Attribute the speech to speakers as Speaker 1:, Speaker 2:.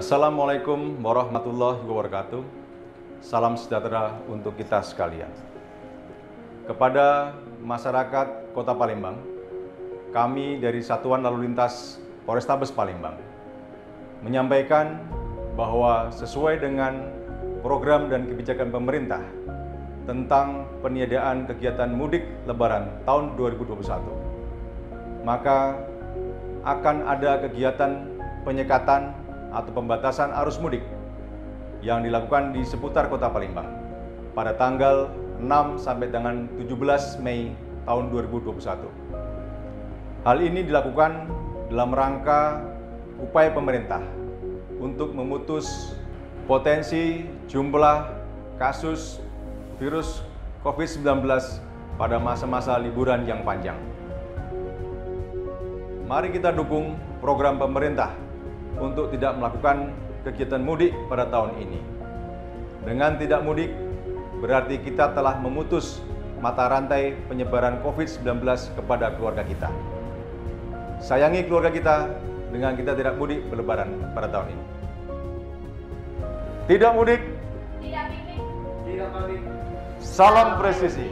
Speaker 1: Assalamualaikum warahmatullahi wabarakatuh. Salam sejahtera untuk kita sekalian. Kepada masyarakat Kota Palembang, kami dari Satuan Lalu Lintas Polrestabes Palembang menyampaikan bahwa sesuai dengan program dan kebijakan pemerintah tentang penyediaan kegiatan mudik Lebaran tahun 2021, maka akan ada kegiatan penyekatan atau pembatasan arus mudik yang dilakukan di seputar Kota Palembang pada tanggal 6 sampai dengan 17 Mei tahun 2021. Hal ini dilakukan dalam rangka upaya pemerintah untuk memutus potensi jumlah kasus virus COVID-19 pada masa-masa liburan yang panjang. Mari kita dukung program pemerintah untuk tidak melakukan kegiatan mudik pada tahun ini. Dengan tidak mudik, berarti kita telah memutus mata rantai penyebaran COVID-19 kepada keluarga kita. Sayangi keluarga kita dengan kita tidak mudik berlebaran pada tahun ini. Tidak mudik,
Speaker 2: tidak piknik,
Speaker 1: salam presisi.